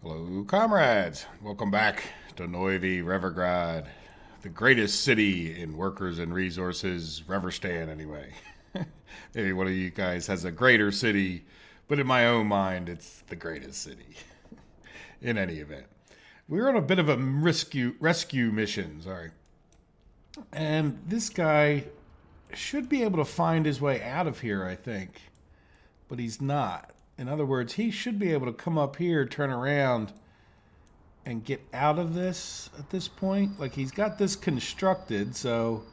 Hello, comrades. Welcome back to Noivy Revergrad, the greatest city in workers and resources, Reverstan, anyway. Maybe one of you guys has a greater city, but in my own mind, it's the greatest city. In any event, we're on a bit of a rescue mission, sorry. And this guy should be able to find his way out of here, I think, but he's not. In other words, he should be able to come up here, turn around, and get out of this at this point. Like, he's got this constructed, so...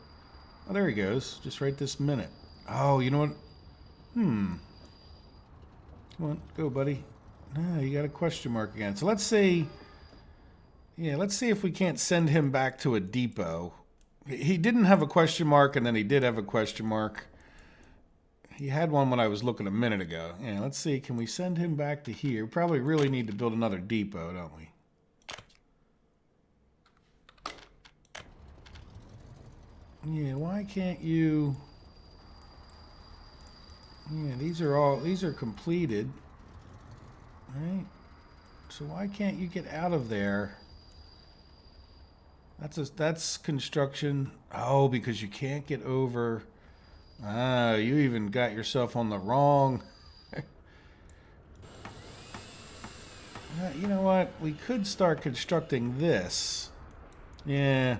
Oh, there he goes. Just right this minute. Oh, you know what? Come on, go, buddy. No, you got a question mark again. So let's see... Yeah, let's see if we can't send him back to a depot. He didn't have a question mark, and then he did have a question mark. He had one when I was looking a minute ago. Yeah, let's see. Can we send him back to here? We probably really need to build another depot, don't we? Yeah, why can't you... Yeah, these are completed. Right? So why can't you get out of there? That's construction. Oh, because you can't get over... Ah, you even got yourself on the wrong... You know what? We could start constructing this. Yeah.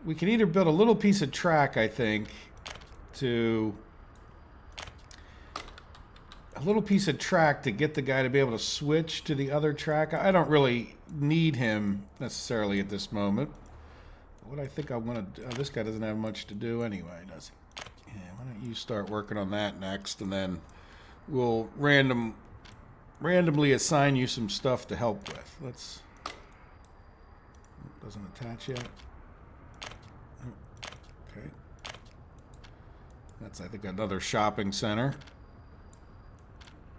We can either build a little piece of track, I think, to... A little piece of track to get the guy to be able to switch to the other track. I don't really need him necessarily at this moment. What I think I want to do... Oh, this guy doesn't have much to do anyway, does he? Yeah, why don't you start working on that next, and then we'll randomly assign you some stuff to help with. Let's... Doesn't attach yet. Okay. That's, I think, another shopping center.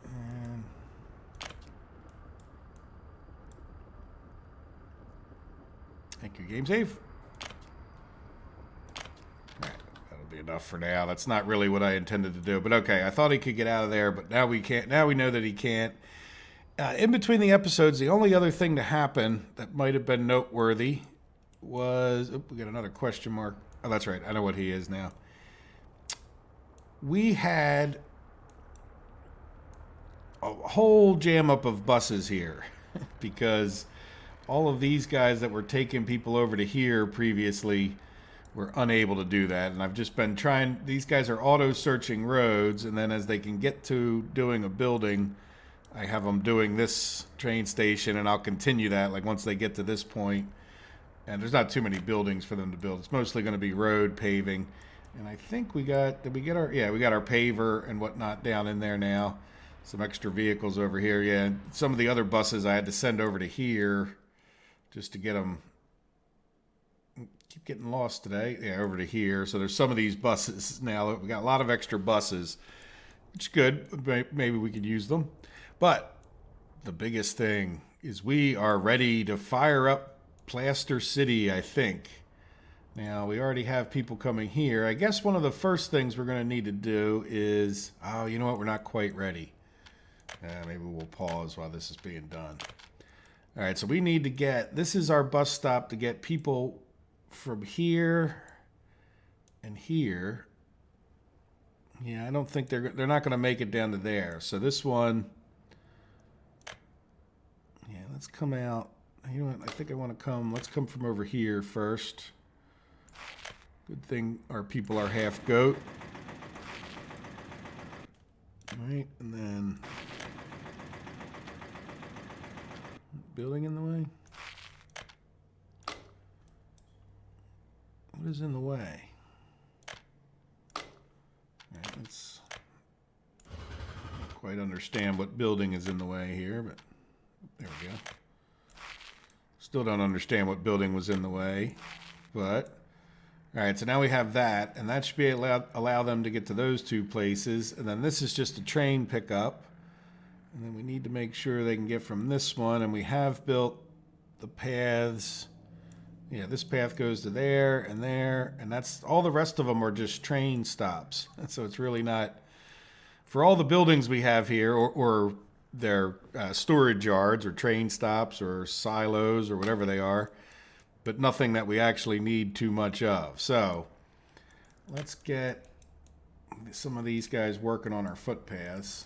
And... Thank you, game save. Enough for now. That's not really what I intended to do, but okay. I thought he could get out of there, but now we can't. Now we know that he can't. In between the episodes, the only other thing to happen that might have been noteworthy was... Oh, we got another question mark. Oh, that's right. I know what he is now. We had a whole jam up of buses here because all of these guys that were taking people over to here previously were unable to do that, and I've just been trying... These guys are auto-searching roads, and then as they can get to doing a building, I have them doing this train station, and I'll continue that, like, once they get to this point. And there's not too many buildings for them to build. It's mostly going to be road paving. And I think we got... Did we get our... Yeah, we got our paver and whatnot down in there now. Some extra vehicles over here. Yeah, some of the other buses I had to send over to here just to get them... Keep getting lost today. Yeah, over to here. So there's some of these buses now. We got a lot of extra buses, which is good. Maybe we could use them. But the biggest thing is we are ready to fire up Plaster City, I think. Now, we already have people coming here. I guess one of the first things we're going to need to do is... Oh, you know what? We're not quite ready. Maybe we'll pause while this is being done. All right, so we need to get... This is our bus stop to get people... from here and here. Yeah, I don't think they're not going to make it down to there. So this one, yeah, let's come out. You know what? I think I want to come. Let's come from over here first. Good thing our people are half goat. All right, and then building in the way. What is in the way? Right, let's not quite understand what building is in the way here, but there we go. Still don't understand what building was in the way, but all right. So now we have that, and that should be allow them to get to those two places, and then this is just a train pickup, and then we need to make sure they can get from this one, and we have built the paths. Yeah, this path goes to there, and that's all. The rest of them are just train stops. So it's really not... For all the buildings we have here, or their storage yards or train stops or silos or whatever they are, but nothing that we actually need too much of. So let's get some of these guys working on our footpaths.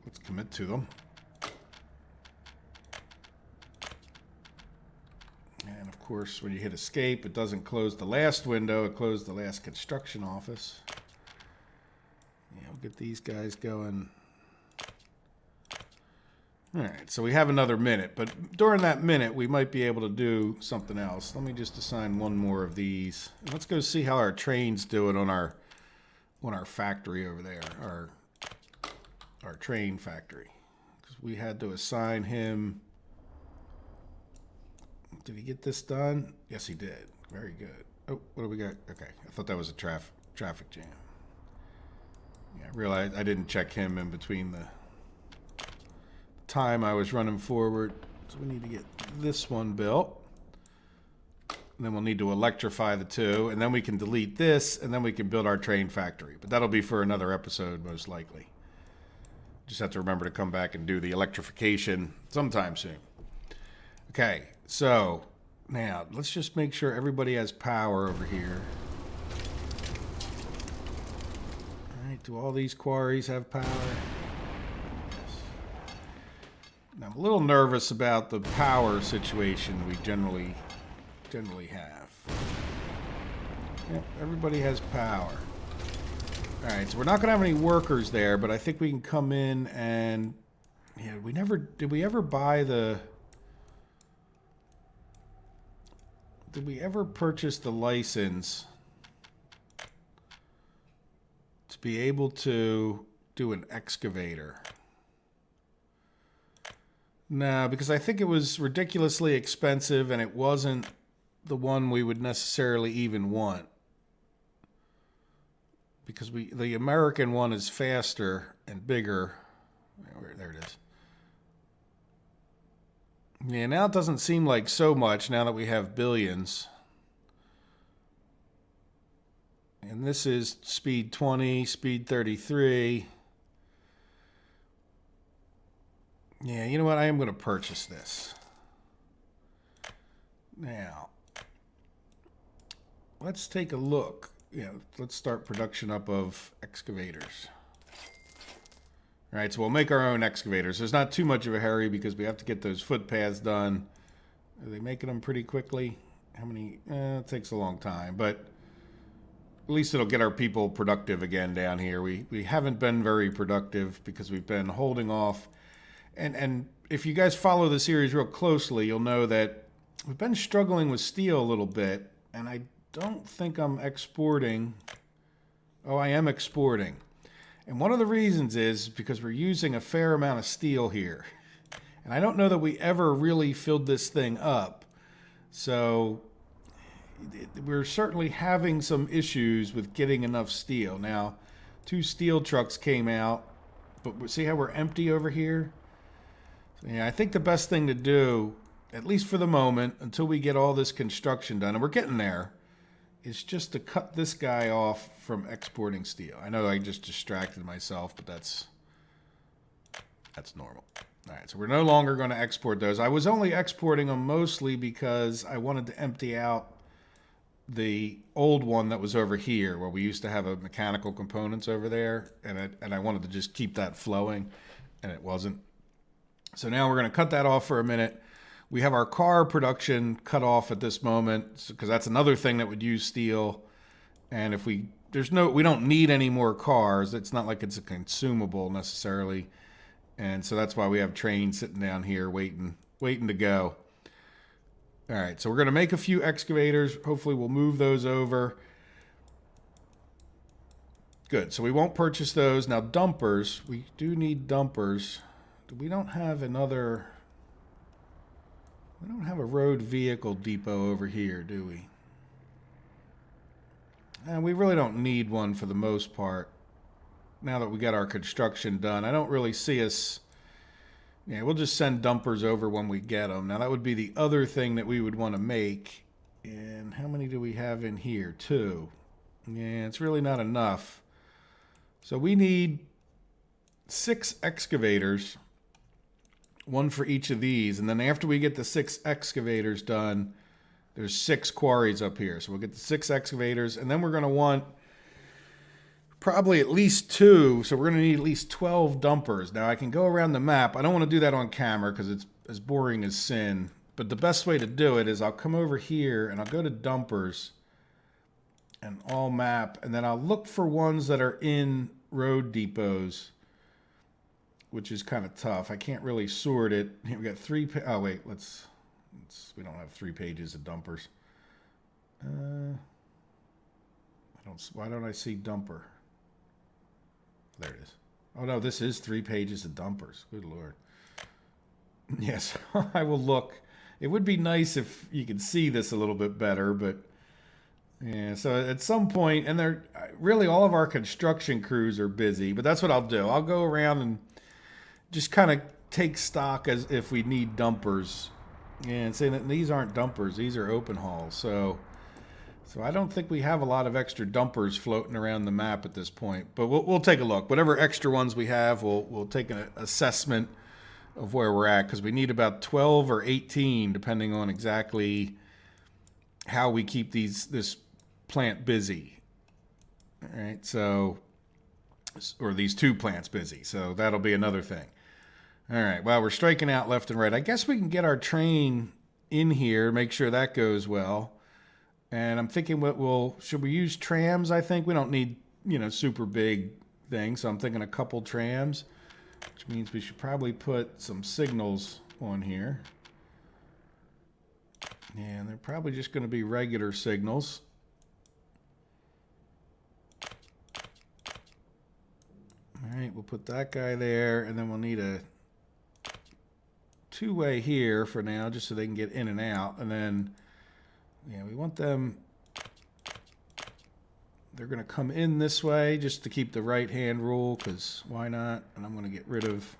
Let's commit to them. And of course, when you hit escape, it doesn't close the last window, it closed the last construction office. Yeah, we'll get these guys going. All right, so we have another minute, but during that minute, we might be able to do something else. Let me just assign one more of these. Let's go see how our train's doing on our factory over there, our train factory. Because we had to assign him. Did he get this done? Yes, he did. Very good. Oh, what do we got? Okay, I thought that was a traffic jam. Yeah, I realized I didn't check him in between the time I was running forward. So we need to get this one built. And then we'll need to electrify the two. And then we can delete this, and then we can build our train factory. But that'll be for another episode, most likely. Just have to remember to come back and do the electrification sometime soon. Okay, so now let's just make sure everybody has power over here. All right, do all these quarries have power? Yes. Now, I'm a little nervous about the power situation we generally have. Yep, everybody has power. All right, so we're not going to have any workers there, but I think we can come in and... Yeah, did we ever buy the... Did we ever purchase the license to be able to do an excavator? No, because I think it was ridiculously expensive and it wasn't the one we would necessarily even want. Because the American one is faster and bigger. There it is. Yeah, now it doesn't seem like so much now that we have billions. And this is speed 20, speed 33. Yeah, you know what? I am going to purchase this. Now, let's take a look. Yeah, let's start production up of excavators. All right, so we'll make our own excavators. There's not too much of a hurry because we have to get those footpaths done. Are they making them pretty quickly? How many? It takes a long time, but at least it'll get our people productive again down here. We haven't been very productive because we've been holding off. And if you guys follow the series real closely, you'll know that we've been struggling with steel a little bit, and I don't think I'm exporting. Oh, I am exporting. And one of the reasons is because we're using a fair amount of steel here. And I don't know that we ever really filled this thing up. So we're certainly having some issues with getting enough steel. Now, 2 steel trucks came out, but see how we're empty over here? So, yeah, I think the best thing to do, at least for the moment, until we get all this construction done, and we're getting there, is just to cut this guy off from exporting steel. I know I just distracted myself, but that's normal. All right, so we're no longer going to export those. I was only exporting them mostly because I wanted to empty out the old one that was over here where we used to have a mechanical components over there, and I wanted to just keep that flowing, and it wasn't. So now we're going to cut that off for a minute. We have our car production cut off at this moment because that's another thing that would use steel. And if we don't need any more cars. It's not like it's a consumable necessarily. And so that's why we have trains sitting down here waiting to go. All right, so we're going to make a few excavators. Hopefully we'll move those over. Good, so we won't purchase those. Now dumpers, we do need dumpers. We don't have another... We don't have a road vehicle depot over here, do we? And we really don't need one for the most part. Now that we got our construction done, I don't really see us... Yeah, we'll just send dumpers over when we get them. Now that would be the other thing that we would want to make. And how many do we have in here? 2. Yeah, it's really not enough. So we need 6 excavators, one for each of these. And then after we get the 6 excavators done, there's 6 quarries up here. So we'll get the 6 excavators, and then we're going to want probably at least 2. So we're going to need at least 12 dumpers. Now I can go around the map. I don't want to do that on camera because it's as boring as sin. But the best way to do it is I'll come over here and I'll go to dumpers and all map. And then I'll look for ones that are in road depots, which is kind of tough. I can't really sort it. Here we got 3. Oh, wait. Let's. We don't have 3 pages of dumpers. Why don't I see dumper? There it is. Oh, no, this is 3 pages of dumpers. Good Lord. Yes, I will look. It would be nice if you could see this a little bit better, but yeah, so at some point, and they're really all of our construction crews are busy, but that's what I'll do. I'll go around and just kind of take stock as if we need dumpers, and say that these aren't dumpers, these are open hauls. So I don't think we have a lot of extra dumpers floating around the map at this point, but we'll take a look. Whatever extra ones we have, we'll take an assessment of where we're at, because we need about 12 or 18, depending on exactly how we keep this plant busy. All right, so, or these 2 plants busy. So that'll be another thing. All right, well, we're striking out left and right. I guess we can get our train in here, make sure that goes well. And I'm thinking, should we use trams? I think we don't need, super big things. So I'm thinking a couple trams, which means we should probably put some signals on here. And they're probably just going to be regular signals. All right, we'll put that guy there, and then we'll need a 2-way here for now, just so they can get in and out. And then, yeah, we want them, they're going to come in this way just to keep the right-hand rule, because why not? And I'm going to get rid of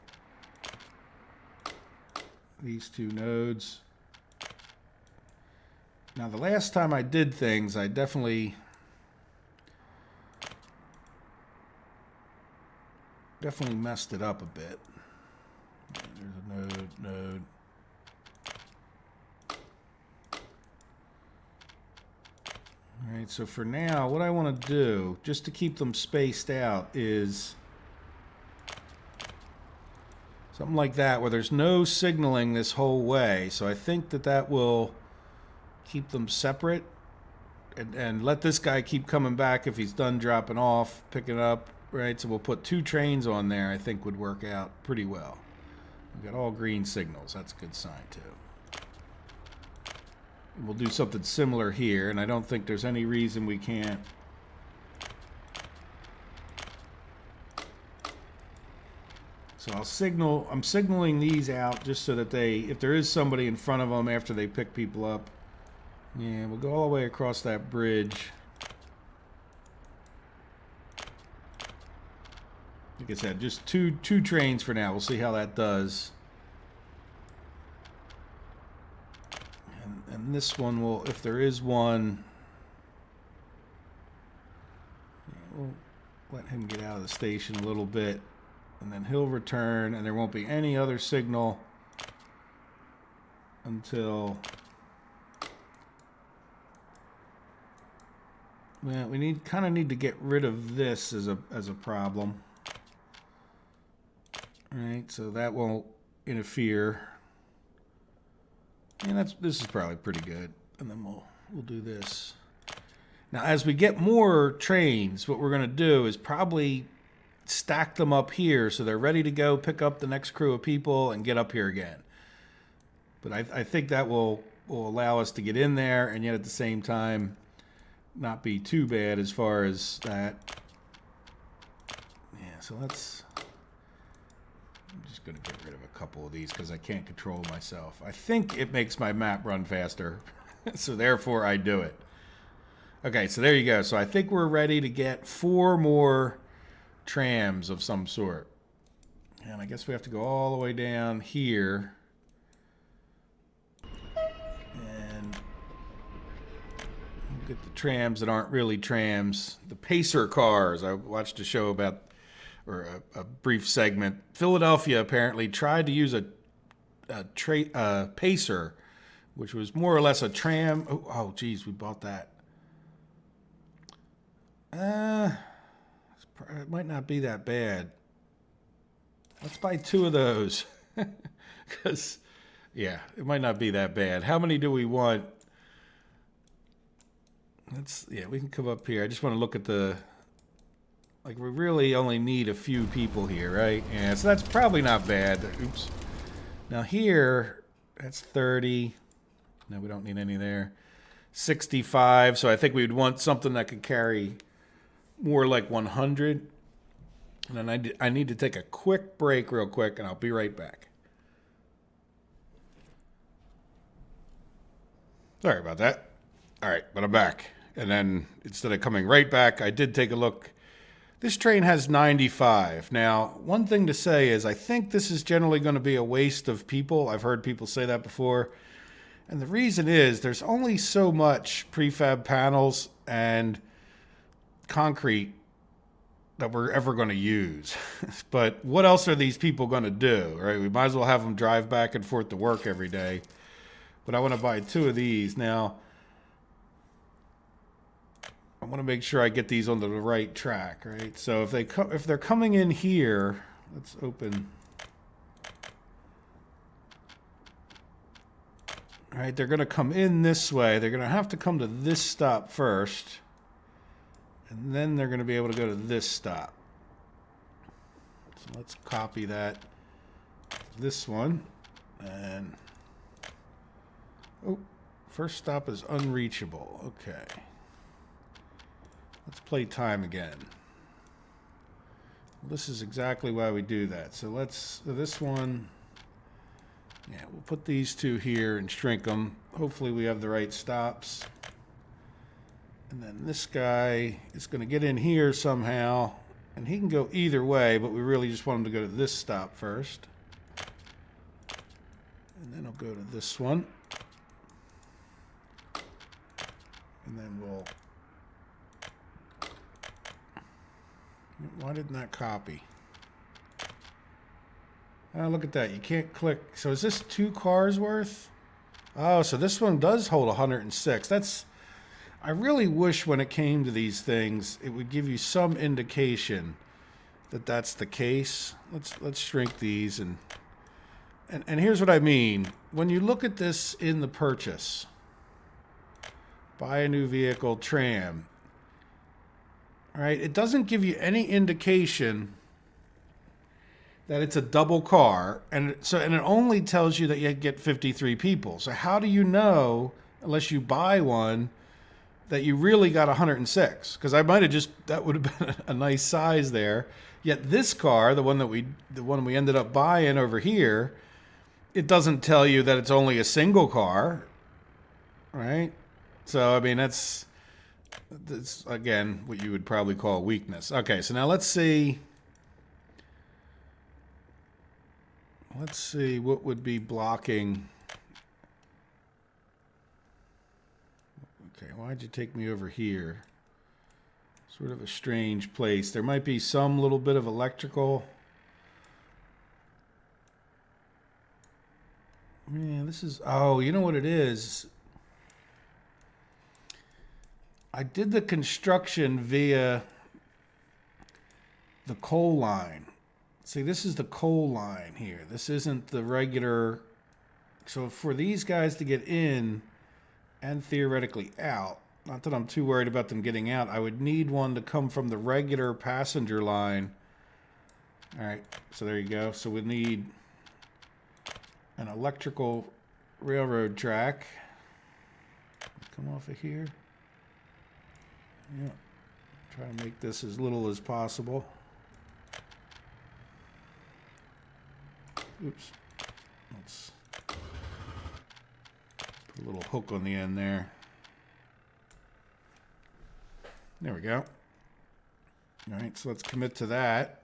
these 2 nodes. Now, the last time I did things, I definitely messed it up a bit. There's a node. All right, so for now, what I want to do, just to keep them spaced out, is something like that, where there's no signaling this whole way. So I think that will keep them separate, and let this guy keep coming back if he's done dropping off, picking up, right? So we'll put 2 trains on there. I think would work out pretty well. We've got all green signals. That's a good sign, too. And we'll do something similar here, and I don't think there's any reason we can't. So I'm signaling these out just so that if there is somebody in front of them after they pick people up. Yeah, we'll go all the way across that bridge. Like I said, just two trains for now. We'll see how that does. And this one will, if there is one, we'll let him get out of the station a little bit, and then he'll return, and there won't be any other signal until, well, we kind of need to get rid of this as a problem. All right, so that won't interfere. And this is probably pretty good. And then we'll do this. Now, as we get more trains, what we're going to do is probably stack them up here so they're ready to go pick up the next crew of people and get up here again. But I think that will allow us to get in there, and yet at the same time not be too bad as far as that. Yeah, so I'm just going to get rid of a couple of these because I can't control myself. I think it makes my map run faster, so therefore I do it. Okay, so there you go. So I think we're ready to get 4 more trams of some sort. And I guess we have to go all the way down here. And we'll get the trams that aren't really trams. The pacer cars. I watched a show about or a brief segment. Philadelphia apparently tried to use a pacer, which was more or less a tram. Oh, geez, we bought that. It might not be that bad. Let's buy 2 of those. Because, yeah, it might not be that bad. How many do we want? We can come up here. I just want to look at the... Like, we really only need a few people here, right? Yeah, so that's probably not bad. Oops. Now here, that's 30. No, we don't need any there. 65, so I think we'd want something that could carry more like 100. And then I need to take a quick break real quick, and I'll be right back. Sorry about that. All right, but I'm back. And then instead of coming right back, I did take a look. This train has 95. Now, one thing to say is I think this is generally going to be a waste of people. I've heard people say that before. And the reason is there's only so much prefab panels and concrete that we're ever going to use. But what else are these people going to do, right? We might as well have them drive back and forth to work every day. But I want to buy 2 of these. Now, I want to make sure I get these onto the right track, right? So if they're coming in here, let's open. All right, they're going to come in this way. They're going to have to come to this stop first. And then they're going to be able to go to this stop. So let's copy that. This one. And oh, first stop is unreachable. Okay. Let's play time again. Well, this is exactly why we do that. So this one, yeah, we'll put these 2 here and shrink them. Hopefully we have the right stops. And then this guy is going to get in here somehow, and he can go either way, but we really just want him to go to this stop first. And then I'll go to this one. And then we'll... Why didn't that copy? Oh, look at that. You can't click. So is this 2 cars worth? Oh, so this one does hold 106. That's... I really wish when it came to these things, it would give you some indication that that's the case. Let's shrink these and here's what I mean. When you look at this in the purchase, buy a new vehicle, tram. All right, it doesn't give you any indication that it's a double car, and it only tells you that you get 53 people. So how do you know, unless you buy one, that you really got 106? Because I might have that would have been a nice size there. Yet this car, the one we ended up buying over here, it doesn't tell you that it's only a single car, right? So I mean that's again what you would probably call weakness. Okay, so now let's see what would be blocking. Okay, why'd you take me over here? Sort of a strange place. There might be some little bit of electrical. Man, this is... Oh, you know what it is? I did the construction via the coal line. See, this is the coal line here. This isn't the regular... So for these guys to get in... and theoretically out, not that I'm too worried about them getting out, I would need one to come from the regular passenger line. All right, so there you go. So we need an electrical railroad track. Come off of here. Yeah, try to make this as little as possible. Oops. Let's put a little hook on the end there. There we go. All right, so let's commit to that.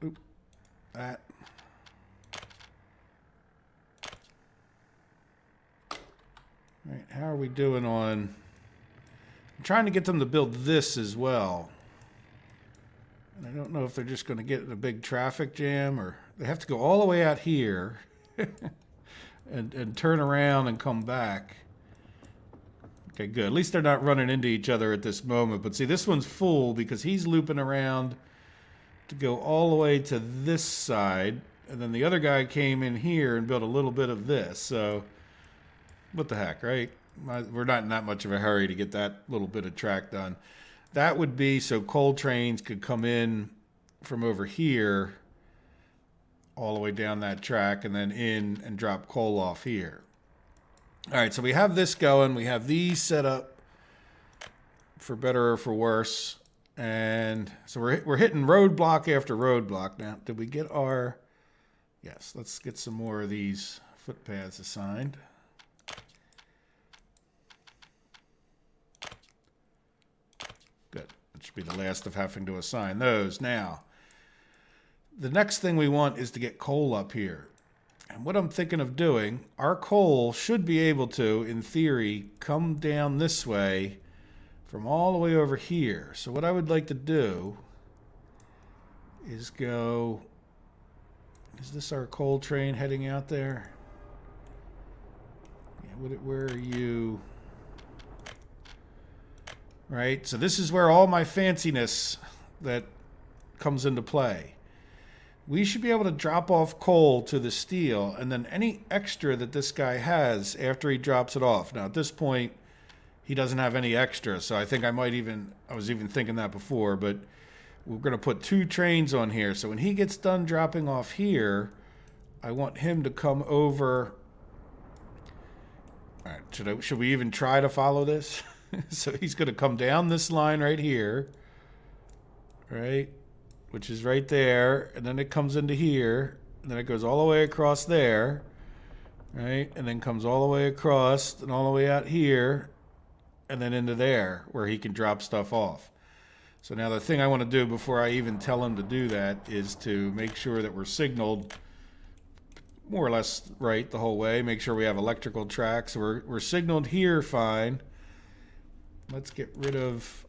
Oop, that. All right, how are we doing on... I'm trying to get them to build this as well. And I don't know if they're just going to get in a big traffic jam or they have to go all the way out here and turn around and come back. Okay, good. At least they're not running into each other at this moment. But see, this one's full because he's looping around to go all the way to this side. And then the other guy came in here and built a little bit of this. So, what the heck, right? We're not in that much of a hurry to get that little bit of track done. That would be so coal trains could come in from over here all the way down that track and then in and drop coal off here. All right, so we have this going. We have these set up for better or for worse. And so we're hitting roadblock after roadblock. Now, did we get our... Yes, let's get some more of these footpaths assigned. Good. That should be the last of having to assign those. Now, the next thing we want is to get coal up here. And what I'm thinking of doing, our coal should be able to, in theory, come down this way from all the way over here. So what I would like to do is go... Is this our coal train heading out there? Yeah, where are you? Right, so this is where all my fanciness that comes into play. We should be able to drop off coal to the steel, and then any extra that this guy has after he drops it off. Now, at this point, he doesn't have any extra, so I think I was even thinking that before, but we're going to put 2 trains on here. So when he gets done dropping off here, I want him to come over. All right, should we even try to follow this? So he's going to come down this line right here, right, which is right there, and then it comes into here, and then it goes all the way across there, right, and then comes all the way across and all the way out here, and then into there where he can drop stuff off. So now the thing I want to do before I even tell him to do that is to make sure that we're signaled more or less right the whole way. Make sure we have electrical tracks. So we're signaled here fine. Let's get rid of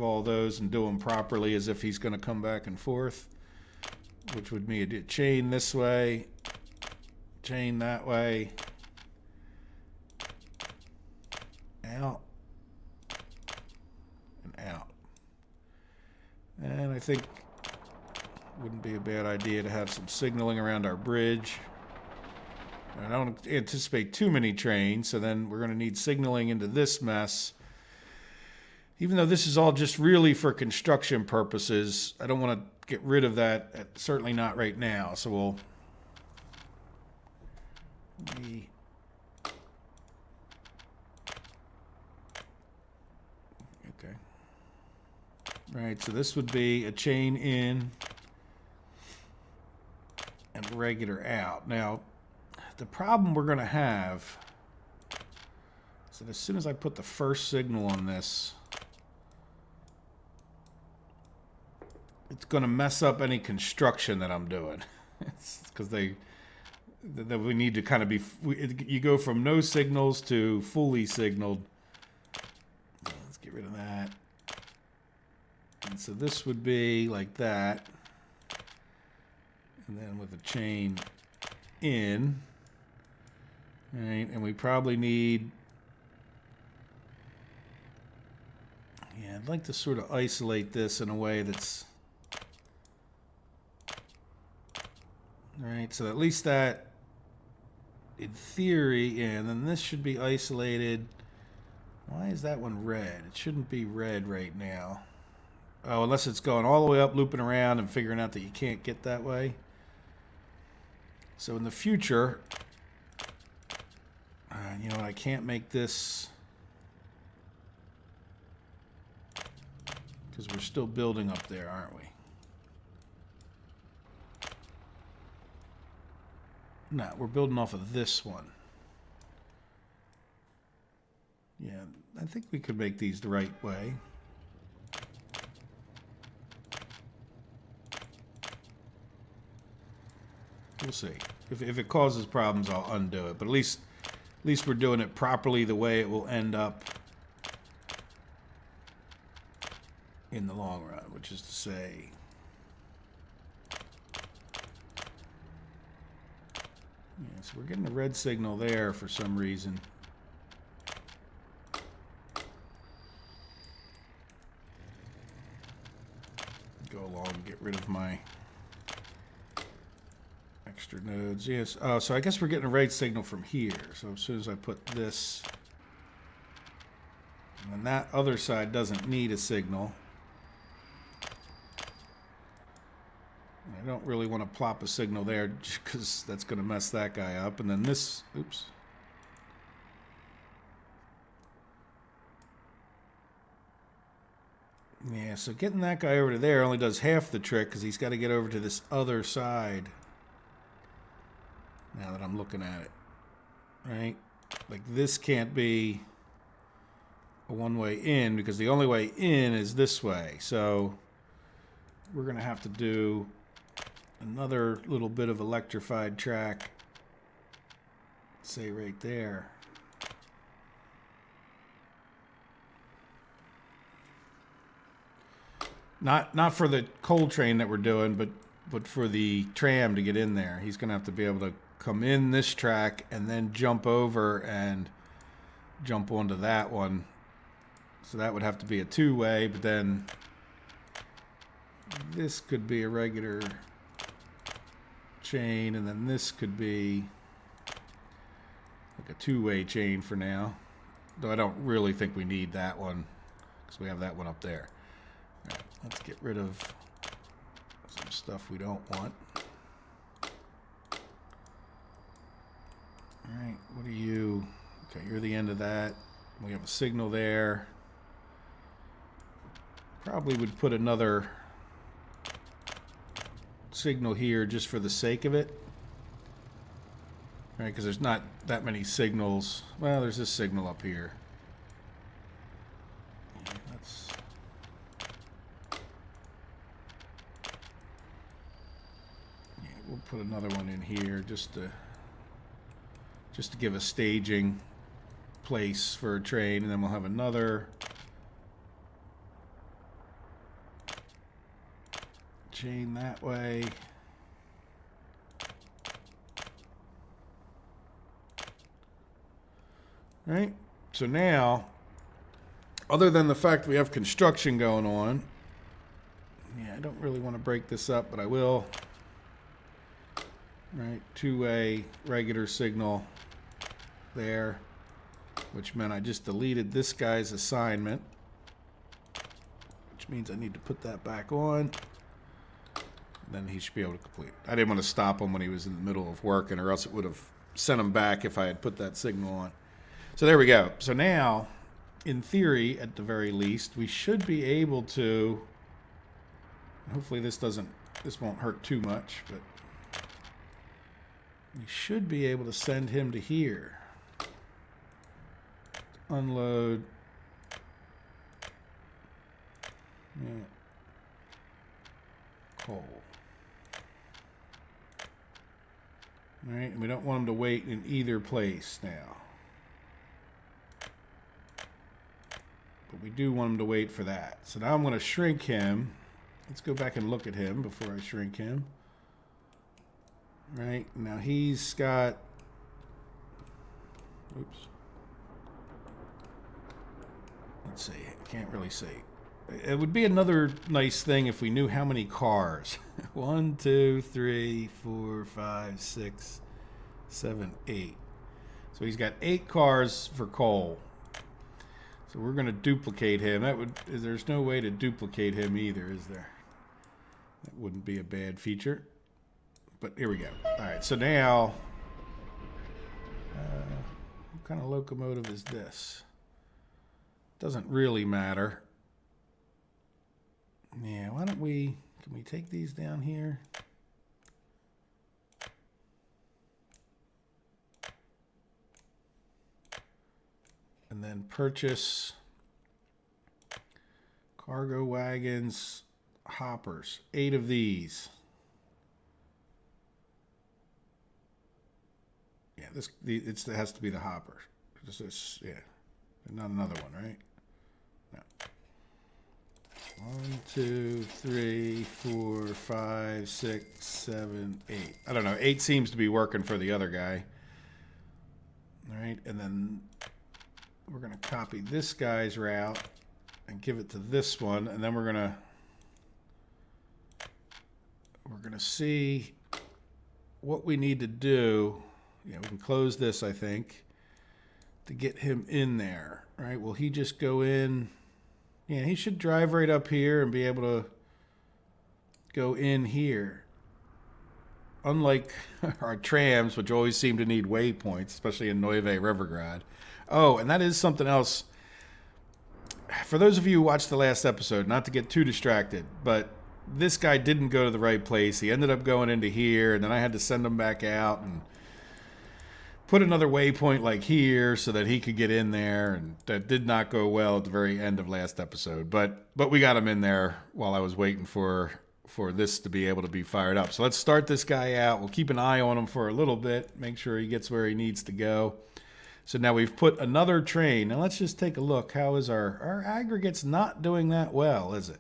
all those and do them properly as if he's going to come back and forth, which would mean a chain this way, chain that way, out, and out. And I think it wouldn't be a bad idea to have some signaling around our bridge. I don't anticipate too many trains, so then we're going to need signaling into this mess. Even though this is all just really for construction purposes, I don't want to get rid of that, certainly not right now. So we'll... Okay. All right, so this would be a chain in and regular out. Now, the problem we're going to have is that as soon as I put the first signal on this, it's going to mess up any construction that I'm doing. It's because that we need to kind of be, you go from no signals to fully signaled. Let's get rid of that. And so this would be like that. And then with a chain in. Right, and we probably need, yeah, I'd like to sort of isolate this in a way that's, all right, so at least that, in theory, yeah, and then this should be isolated. Why is that one red? It shouldn't be red right now. Oh, unless it's going all the way up, looping around, and figuring out that you can't get that way. So in the future... you know what, I can't make this because we're still building up there, aren't we? No, we're building off of this one. Yeah, I think we could make these the right way. We'll see. If it causes problems, I'll undo it, but at least we're doing it properly the way it will end up in the long run, which is to say, yeah, so we're getting a red signal there for some reason. Go along and get rid of my extra nodes. Yes. Oh, so I guess we're getting a red signal from here. So as soon as I put this, and then that other side doesn't need a signal. I don't really want to plop a signal there because that's going to mess that guy up. And then this, oops. Yeah, so getting that guy over to there only does half the trick because he's got to get over to this other side. Now that I'm looking at it, right? Like this can't be a one-way in because the only way in is this way. So we're going to have to do another little bit of electrified track, say right there. Not for the coal train that we're doing, but for the tram to get in there. He's going to have to be able to come in this track and then jump over and jump onto that one. So that would have to be a two-way, but then this could be a regular chain, and then this could be like a two-way chain for now. Though I don't really think we need that one because we have that one up there. All right, let's get rid of some stuff we don't want. All right, what are you? Okay, you're the end of that. We have a signal there. Probably would put another signal here just for the sake of it. All right, because there's not that many signals. Well, there's this signal up here. Yeah, we'll put another one in here just to give a staging place for a train, and then we'll have another chain that way. Right? So now, other than the fact we have construction going on, yeah, I don't really want to break this up, but I will. Right? Two-way regular signal there, which meant I just deleted this guy's assignment, which means I need to put that back on. Then he should be able to complete. I didn't want to stop him when he was in the middle of working, or else it would have sent him back if I had put that signal on. So there we go. So now, in theory, at the very least, we should be able to, hopefully this won't hurt too much, but we should be able to send him to here. Unload. Yeah. Coal. All right, and we don't want him to wait in either place now. But we do want him to wait for that. So now I'm going to shrink him. Let's go back and look at him before I shrink him. All right, now he's got... Oops. Let's see, I can't really see. It would be another nice thing if we knew how many cars. 1, 2, 3, 4, 5, 6, 7, 8. So he's got 8 cars for coal. So we're going to duplicate him. There's no way to duplicate him either, is there? That wouldn't be a bad feature. But here we go. All right, so now, what kind of locomotive is this? Doesn't really matter. Yeah, why don't we, can we take these down here? And then purchase cargo wagons, hoppers, 8 of these. Yeah, it has to be the hopper. Yeah, not another one, right? No. 1, 2, 3, 4, 5, 6, 7, 8. I don't know. 8 seems to be working for the other guy. All right, and then we're going to copy this guy's route and give it to this one, and then we're going to see what we need to do. Yeah, we can close this, I think, to get him in there. Right? Will he just go in? Yeah, he should drive right up here and be able to go in here. Unlike our trams, which always seem to need waypoints, especially in Neuve Rivergrad. Oh, and that is something else. For those of you who watched the last episode, not to get too distracted, but this guy didn't go to the right place. He ended up going into here, and then I had to send him back out and put another waypoint like here so that he could get in there, and that did not go well at the very end of last episode. But we got him in there while I was waiting for this to be able to be fired up. So let's start this guy out. We'll keep an eye on him for a little bit, make sure he gets where he needs to go. So now we've put another train. Now let's just take a look. How is our aggregate's not doing that well, is it?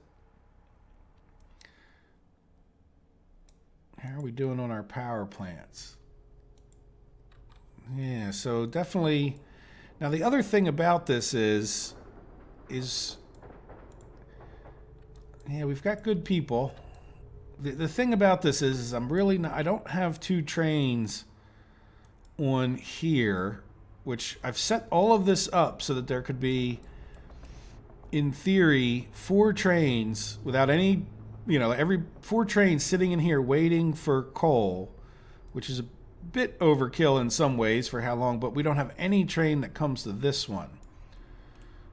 How are we doing on our power plants? Yeah, so definitely. Now the other thing about this is yeah, we've got good people. The thing about this is I'm really not, I don't have 2 trains on here, which I've set all of this up so that there could be, in theory, 4 trains without any, every 4 trains sitting in here waiting for coal, which is a bit overkill in some ways for how long, but we don't have any train that comes to this one.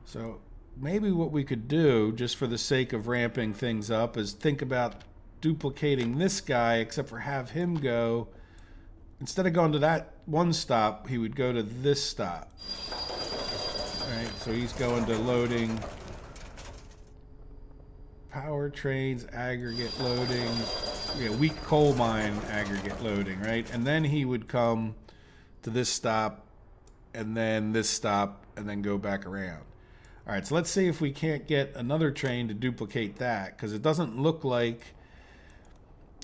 So maybe what we could do, just for the sake of ramping things up, is think about duplicating this guy, except for have him go, instead of going to that one stop, he would go to this stop. All right, so he's going to loading power trains, aggregate loading, weak coal mine aggregate loading, right? And then he would come to this stop, and then this stop, and then go back around. All right, so let's see if we can't get another train to duplicate that, because it doesn't look like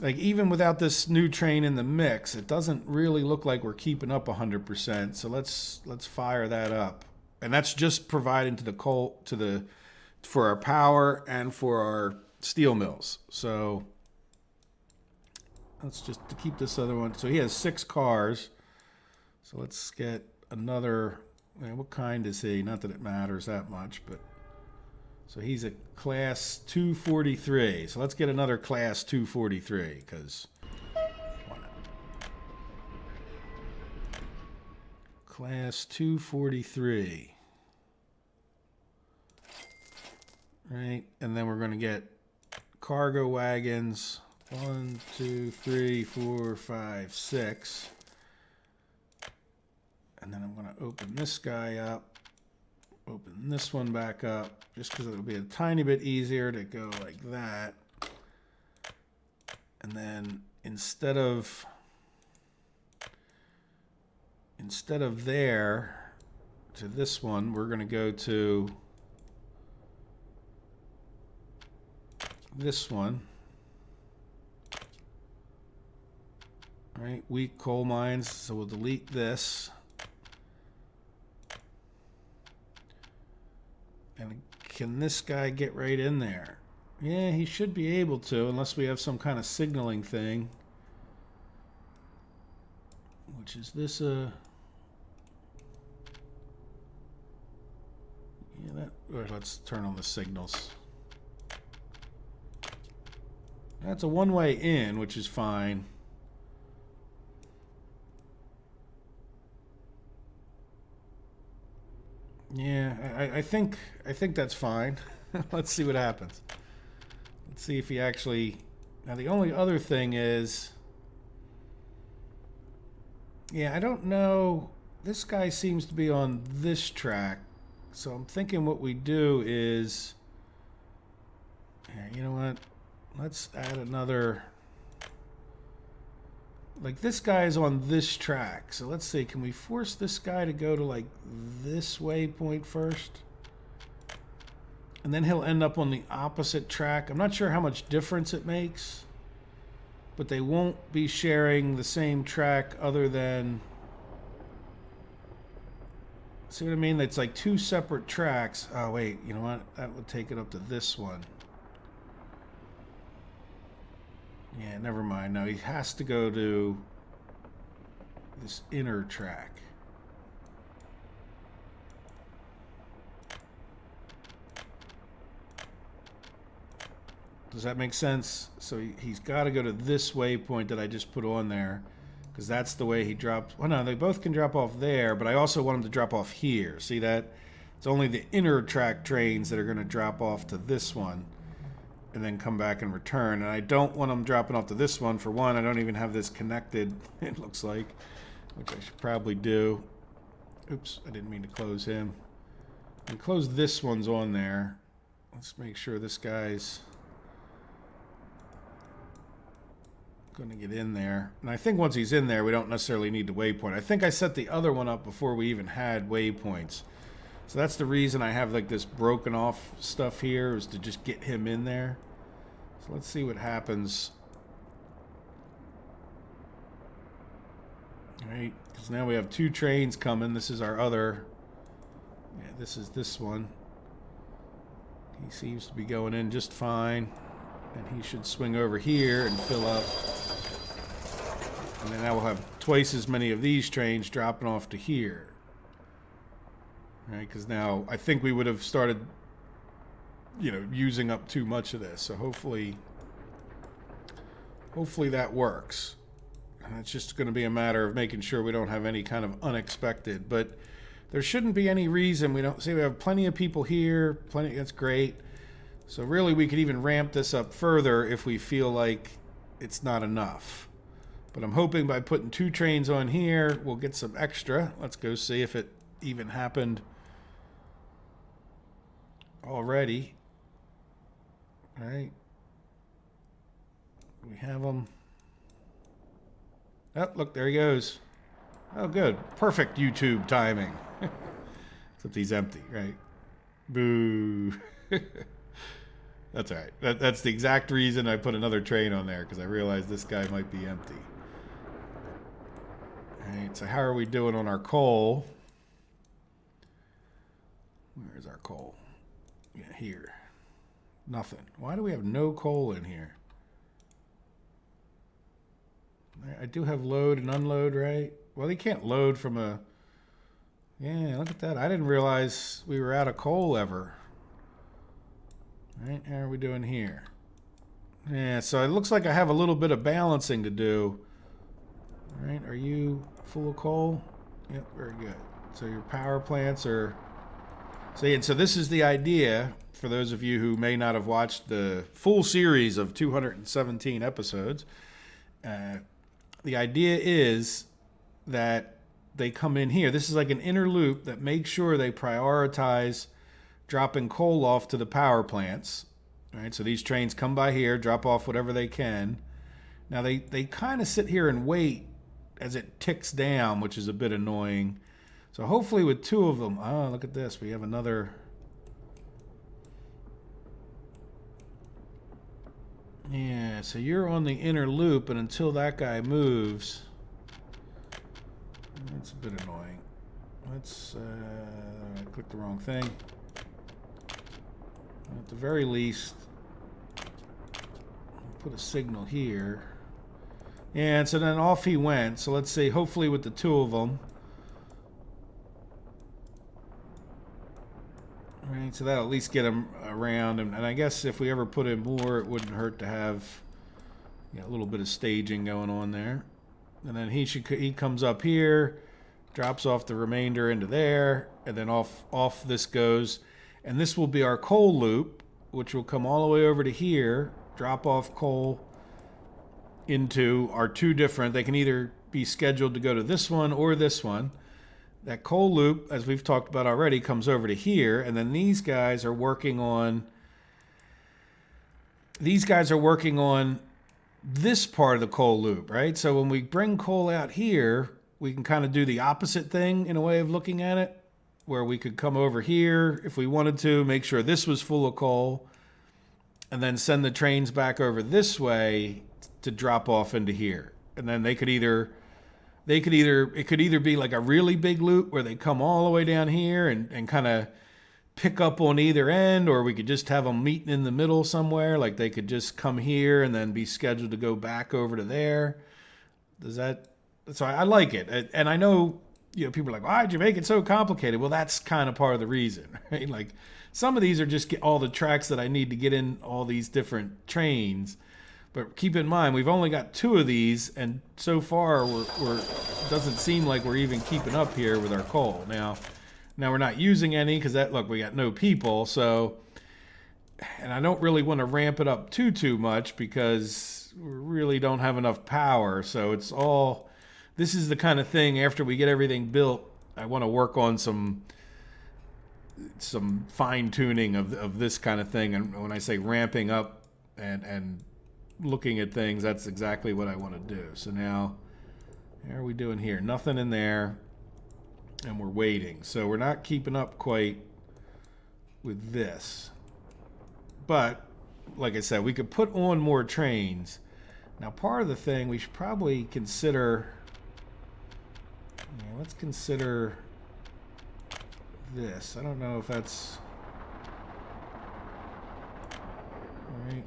even without this new train in the mix, it doesn't really look like we're keeping up 100%. So let's fire that up, and that's just providing to the coal for our power and for our steel mills. So let's just to keep this other one. So he has 6 cars. So let's get another. What kind is he? Not that it matters that much, but so he's a class 243. So let's get another class 243, because why not? Class 243. Right, and then we're going to get cargo wagons. 1, 2, 3, 4, 5, 6. And then I'm going to open this guy up. Open this one back up, just because it'll be a tiny bit easier to go like that. And then instead of there to this one, we're going to go to this one. All right, weak coal mines, so we'll delete this. And can this guy get right in there? Yeah, he should be able to, unless we have some kind of signaling thing. Which is this yeah, that, or let's turn on the signals. That's a one-way in, which is fine. Yeah, I think that's fine. Let's see what happens. Let's see if he actually. Now the only other thing is, yeah, I don't know. This guy seems to be on this track, so I'm thinking what we do is, here, you know what? Let's add another. Like this guy is on this track, so let's see, can we force this guy to go to like this waypoint first? And then he'll end up on the opposite track. I'm not sure how much difference it makes, but they won't be sharing the same track other than... See what I mean? It's like two separate tracks. Oh, wait, you know what? That would take it up to this one. Yeah, never mind. No, he has to go to this inner track. Does that make sense? So he's got to go to this waypoint that I just put on there, because that's the way he dropped. Well, no, they both can drop off there, but I also want him to drop off here. See that? It's only the inner track trains that are going to drop off to this one and then come back and return. And I don't want them dropping off to this one. For one, I don't even have this connected, it looks like, which I should probably do. Oops, I didn't mean to close him. And close this one's on there. Let's make sure this guy's going to get in there. And I think once he's in there, we don't necessarily need the waypoint. I think I set the other one up before we even had waypoints. So that's the reason I have like this broken off stuff here, is to just get him in there. So let's see what happens. All right, because now we have two trains coming. This is our other. Yeah, this is this one. He seems to be going in just fine. And he should swing over here and fill up. And then now we'll have twice as many of these trains dropping off to here. Right, because now I think we would have started, you know, using up too much of this. So hopefully that works. And it's just going to be a matter of making sure we don't have any kind of unexpected. But there shouldn't be any reason we don't. See, we have plenty of people here. Plenty. That's great. So really, we could even ramp this up further if we feel like it's not enough. But I'm hoping by putting two trains on here, we'll get some extra. Let's go see if it even happened already. All right. We have them. Oh, look, there he goes. Oh, good. Perfect YouTube timing. Except he's empty, right? Boo. That's all right. That's the exact reason I put another train on there, because I realized this guy might be empty. All right, so how are we doing on our coal? Where's our coal? Yeah, here. Nothing. Why do we have no coal in here? I do have load and unload, right? Well, you can't load from a... Yeah, look at that. I didn't realize we were out of coal ever. All right, how are we doing here? Yeah, so it looks like I have a little bit of balancing to do. All right, are you full of coal? Yep, very good. So your power plants are... See, and so this is the idea, for those of you who may not have watched the full series of 217 episodes. The idea is that they come in here. This is like an inner loop that makes sure they prioritize dropping coal off to the power plants. All right, so these trains come by here, drop off whatever they can. Now they kind of sit here and wait as it ticks down, which is a bit annoying. So hopefully with two of them, oh, look at this. We have another. Yeah, so you're on the inner loop, and until that guy moves, that's a bit annoying. Let's click the wrong thing. At the very least, put a signal here. And so then off he went. So let's see, hopefully with the two of them. All right, so that'll at least get him around. And I guess if we ever put in more, it wouldn't hurt to have, you know, a little bit of staging going on there. And then he comes up here, drops off the remainder into there, and then off this goes. And this will be our coal loop, which will come all the way over to here, drop off coal into our two different. They can either be scheduled to go to this one or this one. That coal loop, as we've talked about already, comes over to here, and then these guys are working on this part of the coal loop, right? So when we bring coal out here, we can kind of do the opposite thing in a way of looking at it. where we could come over here if we wanted to, make sure this was full of coal, and then send the trains back over this way to drop off into here. And then it could either be like a really big loop where they come all the way down here and kind of pick up on either end, or we could just have them meeting in the middle somewhere. Like they could just come here and then be scheduled to go back over to there. So I like it. And I know, people are like, why'd you make it so complicated? Well, that's kind of part of the reason, right? Like some of these are just all the tracks that I need to get in all these different trains. But keep in mind, we've only got 2 of these, and so far it doesn't seem like we're even keeping up here with our coal. Now we're not using any because we got no people. So, and I don't really want to ramp it up too much because we really don't have enough power. So this is the kind of thing after we get everything built, I want to work on some fine tuning of this kind of thing. And when I say ramping up and looking at things, that's exactly what I want to do. So now, how are we doing here? Nothing in there, and we're waiting. So we're not keeping up quite with this. But, like I said, we could put on more trains. Now, part of the thing we should probably consider, let's consider this. I don't know if that's, all right.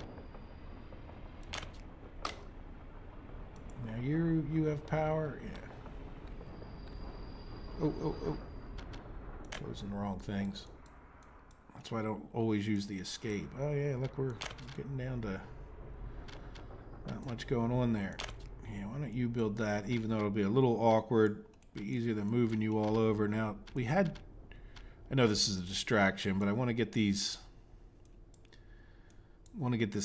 Now you have power? Yeah. Oh. Closing the wrong things. That's why I don't always use the escape. Oh yeah, look, we're getting down to not much going on there. Yeah, why don't you build that, even though it'll be a little awkward, be easier than moving you all over. Now, I know this is a distraction, but I want to get this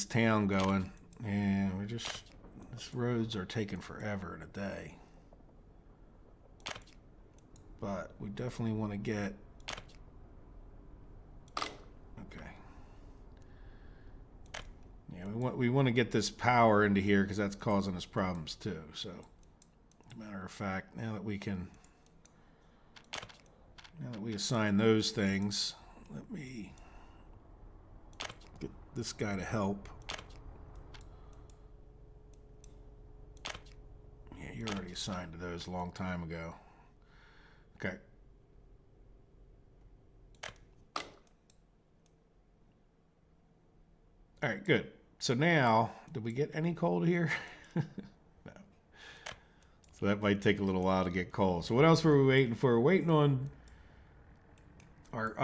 town going. And these roads are taking forever in a day. But we definitely want to get, okay. Yeah, we want to get this power into here because that's causing us problems too. So, as a matter of fact, now that we assign those things, let me get this guy to help. Yeah, you're already assigned to those a long time ago. Okay. All right, good. So now, did we get any coal here? No. So that might take a little while to get coal. So what else were we waiting for? We're waiting on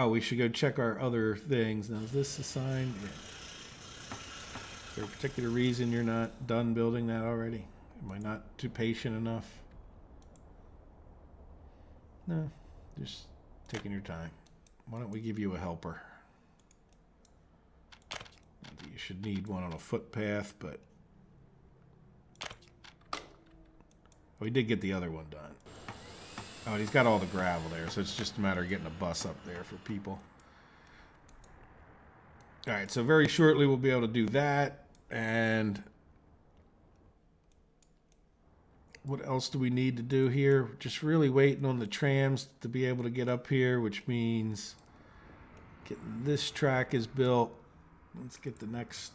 we should go check our other things. Now, is this assigned? Yeah. Is there a particular reason you're not done building that already? Am I not too patient enough? No, just taking your time. Why don't we give you a helper? Not that you should need one on a footpath, but we did get the other one done. Oh, and he's got all the gravel there, so it's just a matter of getting a bus up there for people. All right, so very shortly we'll be able to do that. And what else do we need to do here? Just really waiting on the trams to be able to get up here, which means getting this track is built. Let's get the next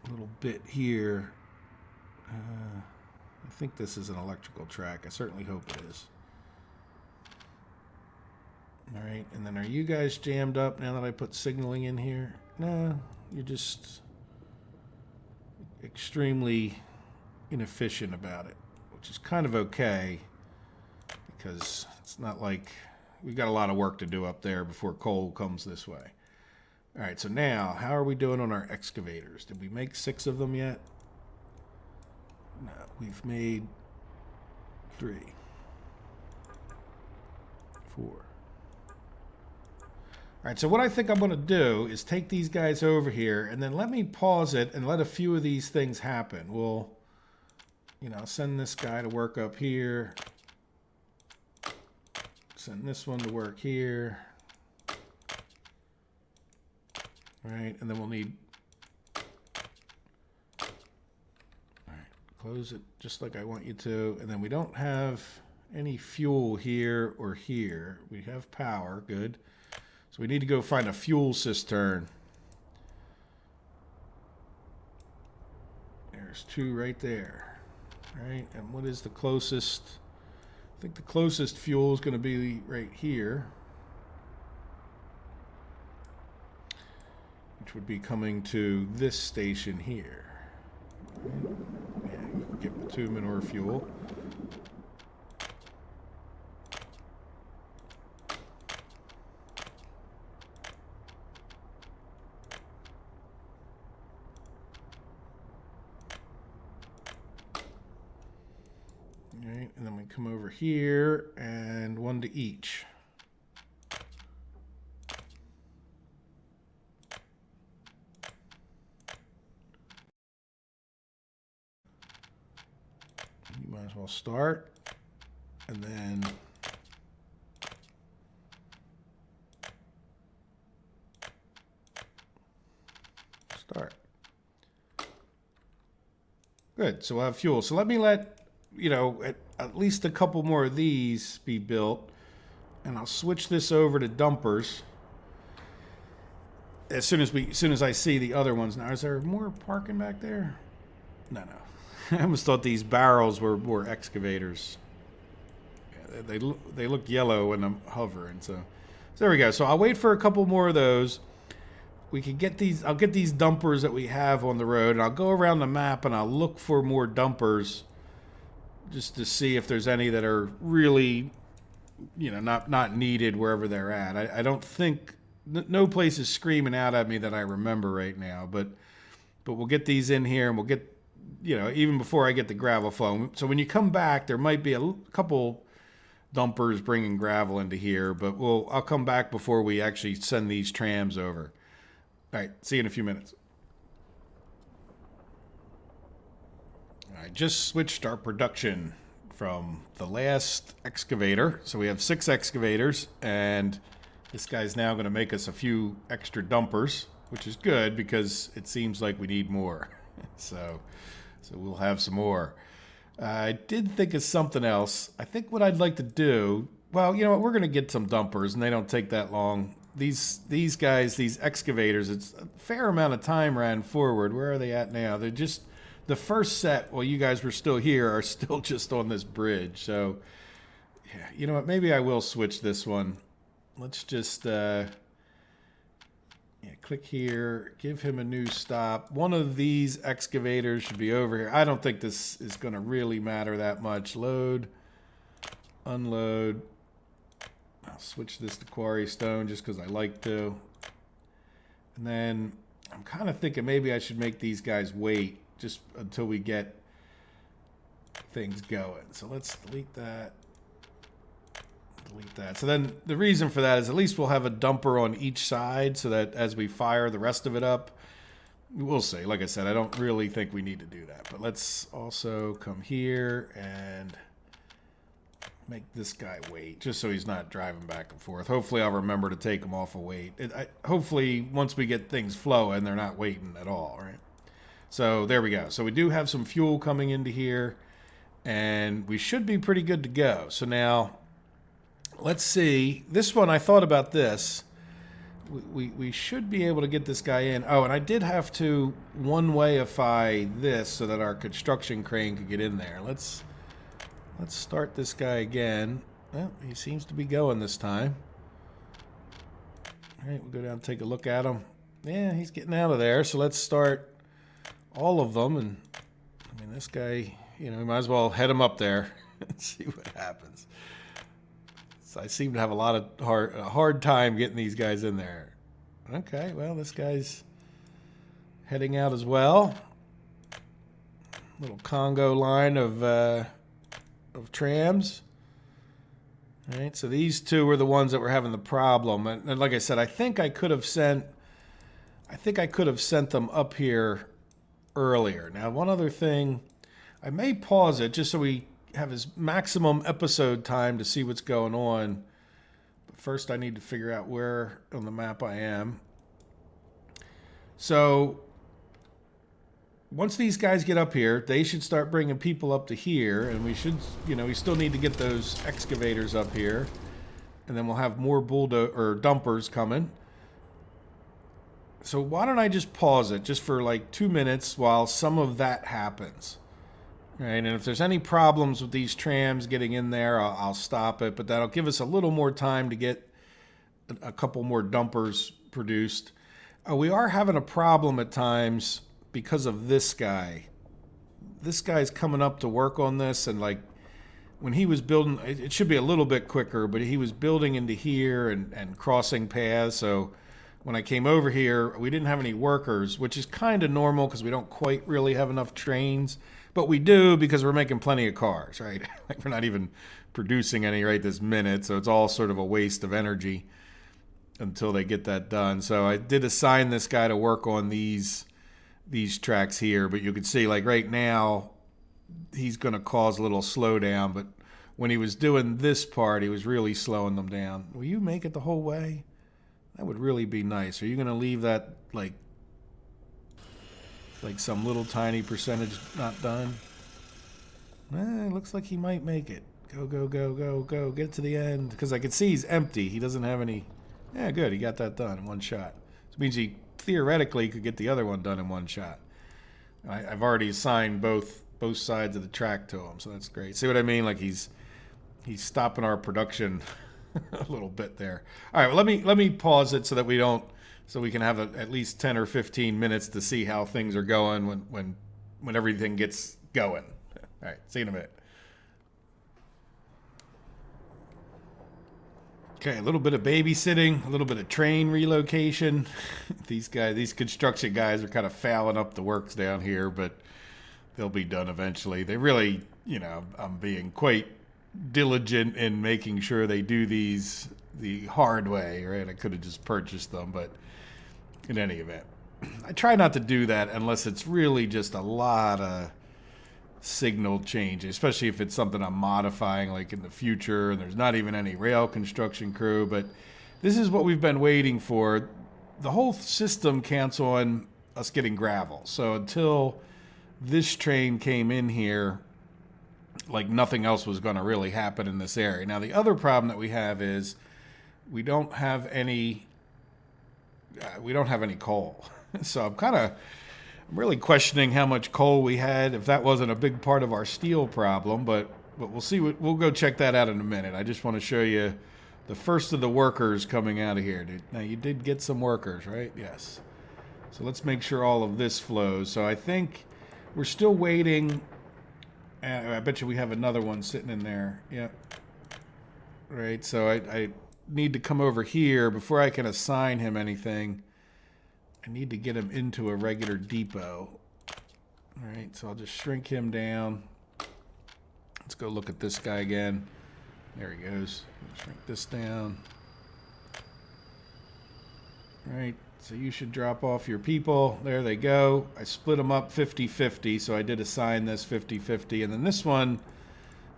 little bit here. I think this is an electrical track. I certainly hope it is. All right, and then are you guys jammed up now that I put signaling in here? No, you're just extremely inefficient about it, which is kind of okay because it's not like we've got a lot of work to do up there before coal comes this way. All right, so now how are we doing on our excavators? Did we make 6 of them yet? No, we've made 3, 4. All right, so what I think I'm going to do is take these guys over here and then let me pause it and let a few of these things happen. We'll, send this guy to work up here. Send this one to work here. All right, and then we'll need, all right, close it just like I want you to. And then we don't have any fuel here or here. We have power, good. So we need to go find a fuel cistern. There's 2 right there. Right, and what is the closest? I think the closest fuel is going to be right here, which would be coming to this station here. Yeah, you can get bitumen or fuel. Right, and then we come over here and 1 to each. You might as well start and then start. Good, so we'll have fuel. So let me at least a couple more of these be built, and I'll switch this over to dumpers as soon as I see the other ones. Now, is there more parking back there? No. I almost thought these barrels were excavators. Yeah, they look yellow when I'm hovering. So there we go. So I'll wait for a couple more of those. We can get these. I'll get these dumpers that we have on the road, and I'll go around the map and I'll look for more dumpers, just to see if there's any that are really, not needed wherever they're at. I don't think no place is screaming out at me that I remember right now, but we'll get these in here and we'll get, even before I get the gravel flow. So when you come back, there might be a couple dumpers bringing gravel into here, but I'll come back before we actually send these trams over. All right, see you in a few minutes. I just switched our production from the last excavator. So we have 6 excavators, and this guy's now going to make us a few extra dumpers, which is good because it seems like we need more. So we'll have some more. I did think of something else. I think what I'd like to do, well, you know what, we're going to get some dumpers, and they don't take that long. These guys, these excavators, it's a fair amount of time ran forward. Where are they at now? They're just, the first set, while you guys were still here, are still just on this bridge. So, yeah, you know what, maybe I will switch this one. Let's just, click here, give him a new stop. One of these excavators should be over here. I don't think this is going to really matter that much. Load, unload. I'll switch this to quarry stone just because I like to. And then I'm kind of thinking maybe I should make these guys wait just until we get things going. So let's delete that. Delete that. So then the reason for that is at least we'll have a dumper on each side so that as we fire the rest of it up, we'll see. Like I said, I don't really think we need to do that. But let's also come here and make this guy wait, just so he's not driving back and forth. Hopefully I'll remember to take him off a wait. Hopefully once we get things flowing, they're not waiting at all, right? So there we go. So we do have some fuel coming into here, and we should be pretty good to go. So now, let's see. This one, I thought about this. We should be able to get this guy in. Oh, and I did have to one-wayify this so that our construction crane could get in there. Let's start this guy again. Well, he seems to be going this time. All right, we'll go down and take a look at him. Yeah, he's getting out of there. So let's start all of them. And I mean, this guy, we might as well head him up there and see what happens. So I seem to have a hard time getting these guys in there. Okay, well, this guy's heading out as well. Little Congo line of trams. All right, so these two were the ones that were having the problem, and like I said, I think I could have sent them up here earlier. Now, one other thing, I may pause it just so we have his maximum episode time to see what's going on. But first, I need to figure out where on the map I am. So once these guys get up here, they should start bringing people up to here, and we should, we still need to get those excavators up here, and then we'll have more dumpers coming. So why don't I just pause it just for like 2 minutes while some of that happens. Right, and if there's any problems with these trams getting in there, I'll stop it, but that'll give us a little more time to get a couple more dumpers produced. We are having a problem at times because of this guy. This guy's coming up to work on this, and like when he was building, it should be a little bit quicker, but he was building into here and crossing paths. So when I came over here, we didn't have any workers, which is kind of normal because we don't quite really have enough trains, but we do because we're making plenty of cars, right? Like we're not even producing any right this minute, so it's all sort of a waste of energy until they get that done. So I did assign this guy to work on these tracks here, but you can see like right now he's going to cause a little slowdown, but when he was doing this part, he was really slowing them down. Will you make it the whole way? That would really be nice. Are you going to leave that like some little tiny percentage not done? It looks like he might make it. Go, go, go, go, go. Get to the end. Because I can see he's empty. He doesn't have any... Yeah, good. He got that done in one shot. Which means he theoretically could get the other one done in one shot. I've already assigned both sides of the track to him, so that's great. See what I mean? Like he's stopping our production a little bit there. All right, well, let me pause it so that we can have at least 10 or 15 minutes to see how things are going when everything gets going. All right, see you in a minute. Okay, a little bit of babysitting, a little bit of train relocation. These construction guys are kind of fouling up the works down here, but they'll be done eventually. They really, I'm being quite diligent in making sure they do these the hard way, right? I could have just purchased them, but in any event, I try not to do that unless it's really just a lot of signal change, especially if it's something I'm modifying like in the future and there's not even any rail construction crew. But this is what we've been waiting for. The whole system counts on us getting gravel. So until this train came in here, like nothing else was going to really happen in this area. Now the other problem that we have is we don't have any coal. So I'm really questioning how much coal we had, if that wasn't a big part of our steel problem, but we'll see. We'll go check that out in a minute. I just want to show you the first of the workers coming out of here. Now, you did get some workers, right? Yes. So let's make sure all of this flows. So I think we're still waiting. I bet you we have another one sitting in there. Yep. Right, so I need to come over here before I can assign him anything. I need to get him into a regular depot. All right, so I'll just shrink him down. Let's go look at this guy again. There he goes. Shrink this down. All right, so you should drop off your people. There they go. I split them up 50-50, so I did assign this 50-50. And then this one,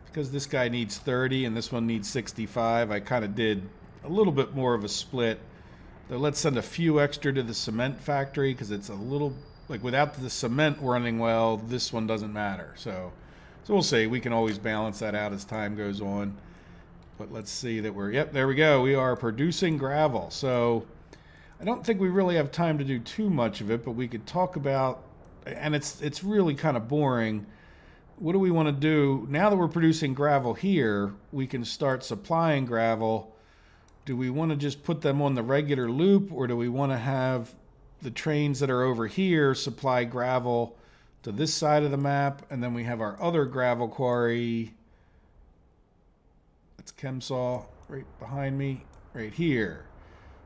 because this guy needs 30 and this one needs 65, I kind of did a little bit more of a split. So let's send a few extra to the cement factory because it's a little, like without the cement running well, this one doesn't matter. So we'll see. We can always balance that out as time goes on. But let's see that yep, there we go. We are producing gravel. So I don't think we really have time to do too much of it, but we could talk about, and it's really kind of boring. What do we want to do? Now that we're producing gravel here, we can start supplying gravel. Do we want to just put them on the regular loop, or do we want to have the trains that are over here supply gravel to this side of the map, and then we have our other gravel quarry, that's Chemsaw right behind me, right here.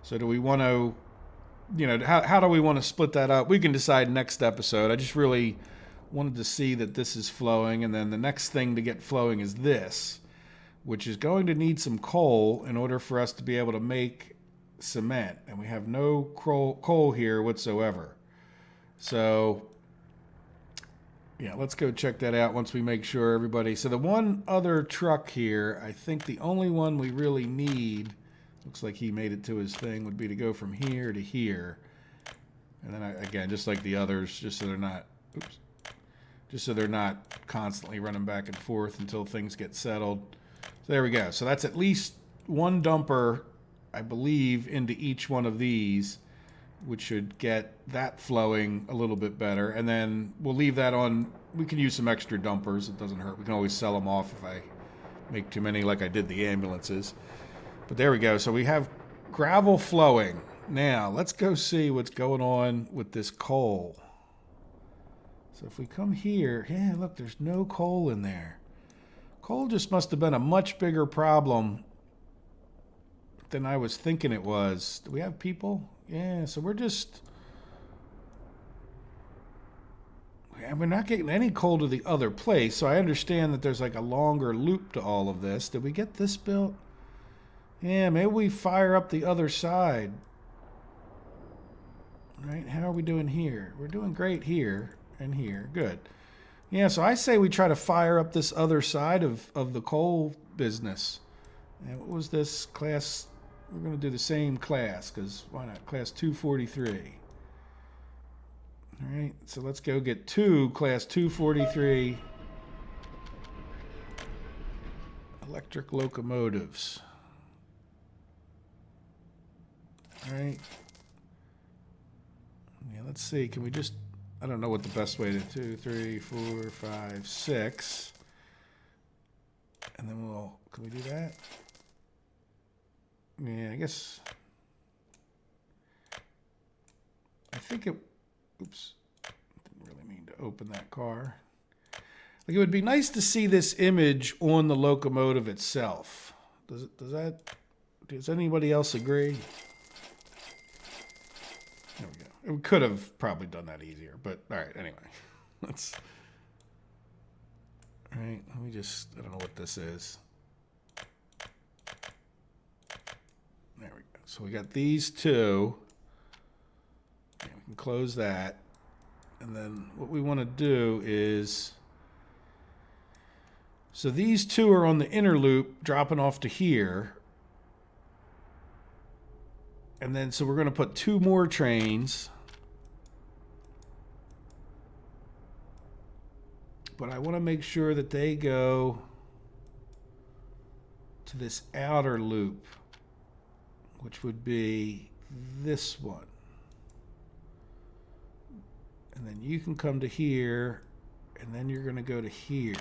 So do we want to, how do we want to split that up? We can decide next episode. I just really wanted to see that this is flowing, and then the next thing to get flowing is this, which is going to need some coal in order for us to be able to make cement. And we have no coal here whatsoever. So, yeah, let's go check that out once we make sure everybody... So the one other truck here, I think the only one we really need, looks like he made it to his thing, would be to go from here to here. And then, again, just like the others, just so they're not Oops. Just so they're not constantly running back and forth until things get settled. So there we go. So that's at least one dumper, I believe, into each one of these, which should get that flowing a little bit better. And then we'll leave that on. We can use some extra dumpers. It doesn't hurt. We can always sell them off if I make too many, like I did the ambulances. But there we go. So we have gravel flowing. Now, let's go see what's going on with this coal. So if we come here, yeah, look, there's no coal in there. Coal just must have been a much bigger problem than I was thinking it was. Do we have people? Yeah, so we're not getting any coal to the other place, so I understand that there's like a longer loop to all of this. Did we get this built? Yeah, maybe we fire up the other side. Right, how are we doing here? We're doing great here and here. Good. Yeah, so I say we try to fire up this other side of the coal business. And what was this class? We're going to do the same class, because why not? Class 243. All right, so let's go get two class 243 electric locomotives. All right. Yeah, let's see. Can we just, I don't know what the best way to 2, 3, 4, 5, 6. And then can we do that? Yeah, I guess. I think oops. Didn't really mean to open that car. Like, it would be nice to see this image on the locomotive itself. Does anybody else agree? There we go. We could have probably done that easier, but all right, anyway. All right, let me just, I don't know what this is. There we go. So we got these two. And we can close that. And then what we want to do is, so these two are on the inner loop dropping off to here. And then, so we're going to put two more trains. But I want to make sure that they go to this outer loop, which would be this one. And then you can come to here, and then you're going to go to here.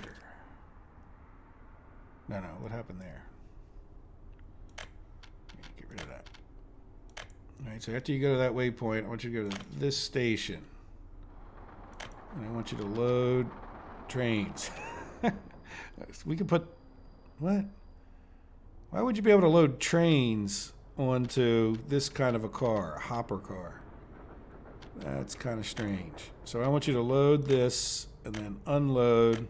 No, what happened there? Get rid of that. All right, so after you go to that waypoint, I want you to go to this station. And I want you to load trains. We can put, what? Why would you be able to load trains onto this kind of a car, a hopper car? That's kind of strange. So I want you to load this and then unload.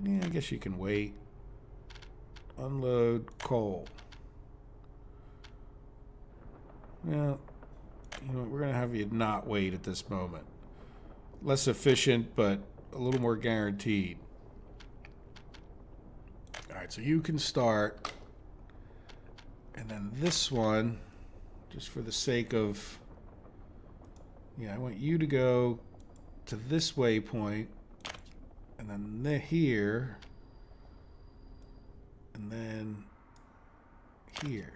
Yeah, I guess you can wait. Unload coal. Well, you know what, we're going to have you not wait at this moment. Less efficient, but a little more guaranteed. All right, so you can start. And then this one, just for the sake of, I want you to go to this waypoint, and then here, and then here.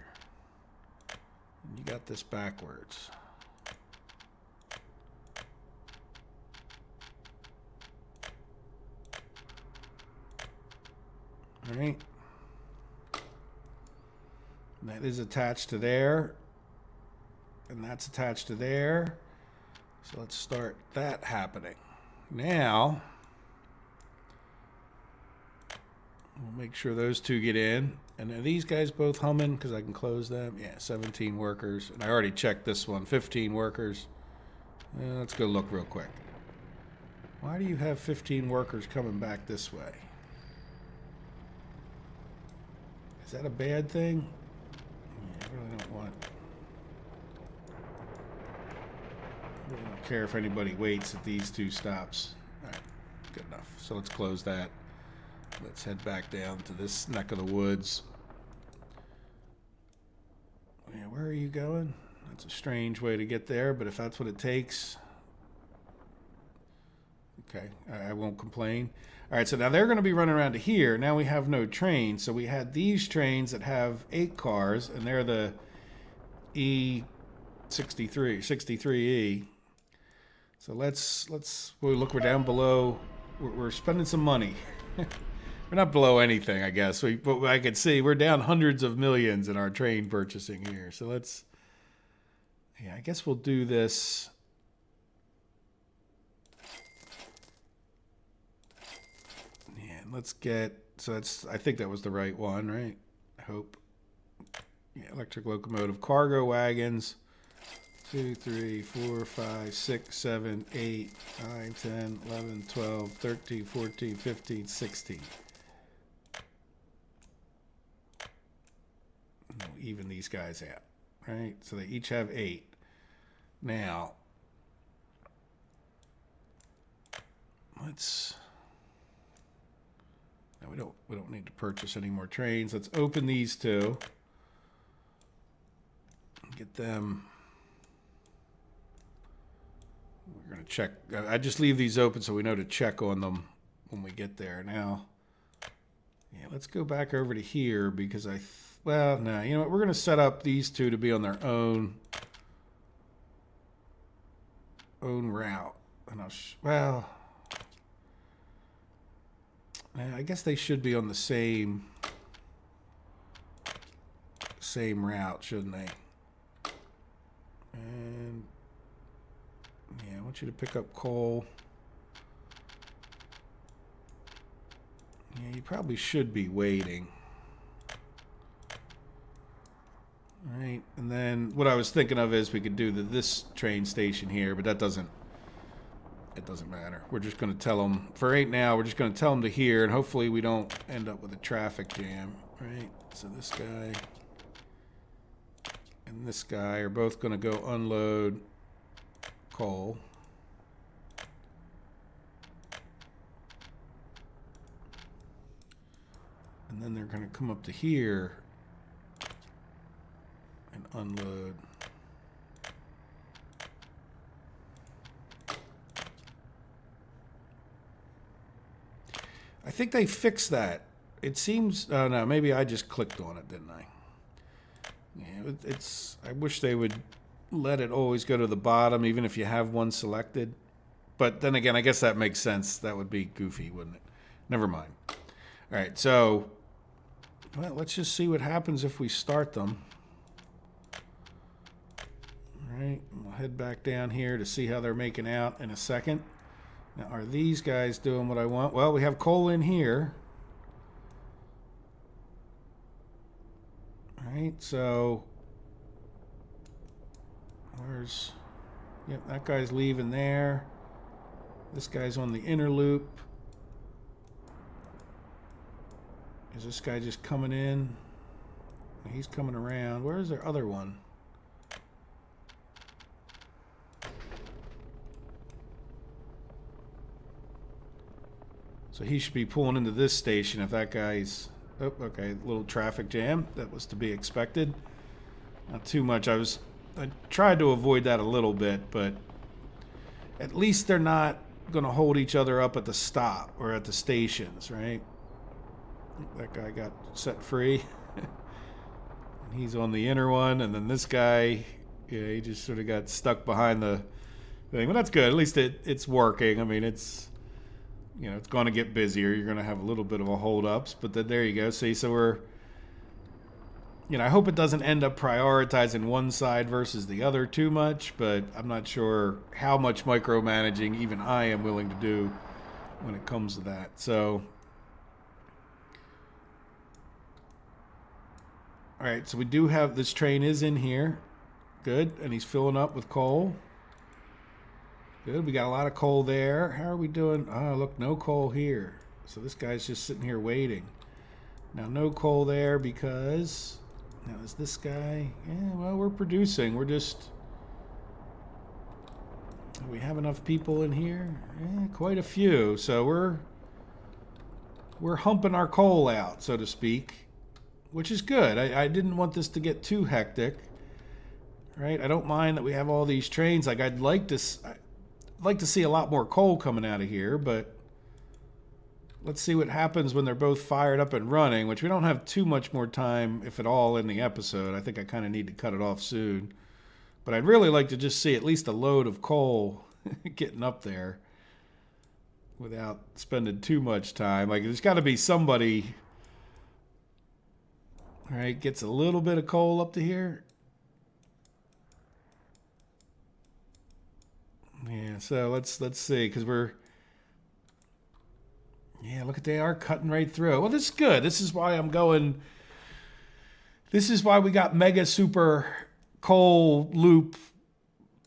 And you got this backwards. All right. And that is attached to there. And that's attached to there. So let's start that happening. Now, we'll make sure those two get in. And are these guys both humming? Because I can close them. Yeah, 17 workers. And I already checked this one, 15 workers. Let's go look real quick. Why do you have 15 workers coming back this way? Is that a bad thing? Yeah, I really don't want. I really don't care if anybody waits at these two stops. All right, good enough. So let's close that. Let's head back down to this neck of the woods. Yeah, where are you going? That's a strange way to get there, but if that's what it takes. Okay, I won't complain. All right, so now they're going to be running around to here. Now we have no trains. So we had these trains that have 8 cars, and they're the E63E. So let's. Well, look, we're down below. We're spending some money. We're not below anything, I guess. But I can see we're down hundreds of millions in our train purchasing here. So let's. Yeah, I guess we'll do this. Yeah, let's get. So that's. I think that was the right one, right? I hope. Yeah, electric locomotive, cargo wagons. 2, 3, 4, 5, 6, 7, 8, 9, 10, 11, 12, 13, 14, 15, 16. We'll even these guys out, right? So they each have 8. Now, let's. Now we don't need to purchase any more trains. Let's open these two. Get them. We're going to check. I just leave these open so we know to check on them when we get there. Now, yeah, let's go back over to here because well, no, you know what? We're going to set up these two to be on their own route. And well, I guess they should be on the same route, shouldn't they? And yeah, I want you to pick up coal. Yeah, you probably should be waiting. All right, and then what I was thinking of is we could do this train station here, but it doesn't matter. We're just going to tell them, for right now, we're just going to tell them to here, and hopefully we don't end up with a traffic jam, right? So this guy and this guy are both going to go unload coal. And then they're going to come up to here and unload. I think they fixed that. It seems, oh no, maybe I just clicked on it, didn't I? Yeah, I wish they would let it always go to the bottom, even if you have one selected. But then again, I guess that makes sense. That would be goofy, wouldn't it? Never mind. All right, so, well, let's just see what happens if we start them. All right, we'll head back down here to see how they're making out in a second. Now, are these guys doing what I want? Well, we have coal in here. All right, so where's, yep, that guy's leaving there. This guy's on the inner loop. Is this guy just coming in? He's coming around. Where's their other one? So he should be pulling into this station if that guy's... Oh, okay, little traffic jam. That was to be expected. Not too much. I tried to avoid that a little bit, but at least they're not going to hold each other up at the stop or at the stations, right? That guy got set free. He's on the inner one, and then this guy, yeah, he just sort of got stuck behind the thing. But that's good. At least it's working. I mean, it's... You know, it's going to get busier. You're going to have a little bit of a hold-ups, but then there you go. See, so we're, you know, I hope it doesn't end up prioritizing one side versus the other too much, but I'm not sure how much micromanaging even I am willing to do when it comes to that. So, all right, so we do have, this train is in here. Good, and he's filling up with coal. Good, we got a lot of coal there. How are we doing? Oh, look, no coal here. So this guy's just sitting here waiting. Now, no coal there because... Now, is this guy... Yeah, well, we're producing. We're just... Do we have enough people in here? Yeah, quite a few. So we're humping our coal out, so to speak, which is good. I didn't want this to get too hectic, right? I don't mind that we have all these trains. Like, I'd like to... like to see a lot more coal coming out of here, but let's see what happens when they're both fired up and running, which we don't have too much more time, if at all, in the episode. I think I kind of need to cut it off soon. But I'd really like to just see at least a load of coal getting up there without spending too much time. Like, there's got to be somebody, all right, gets a little bit of coal up to here. Yeah, so let's see, because look at, they are cutting right through. Well, this is good. This is why we got mega super coal loop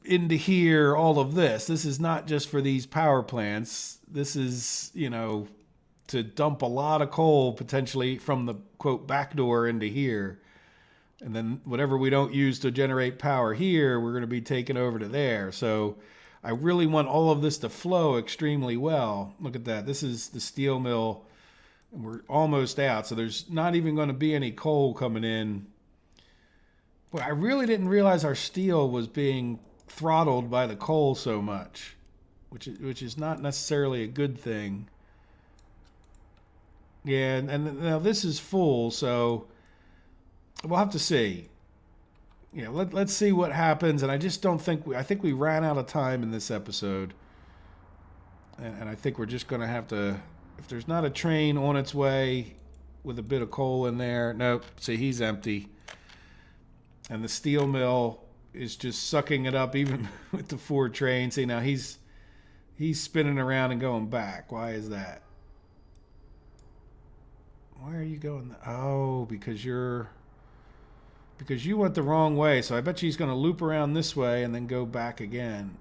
into here, all of this. This is not just for these power plants. This is, to dump a lot of coal potentially from the, quote, back door into here. And then whatever we don't use to generate power here, we're going to be taking over to there. So I really want all of this to flow extremely well. Look at that. This is the steel mill. And we're almost out. So there's not even going to be any coal coming in. But I really didn't realize our steel was being throttled by the coal so much, which is not necessarily a good thing. Yeah, and now this is full, so we'll have to see. Let's see what happens. And I just don't think I think we ran out of time in this episode, and I think we're just going to have to. If there's not a train on its way with a bit of coal in there, nope. See, he's empty, and the steel mill is just sucking it up, even with the 4 trains. See, now he's spinning around and going back. Why is that? Why are you going? Oh, because you went the wrong way. So I bet you he's going to loop around this way and then go back again.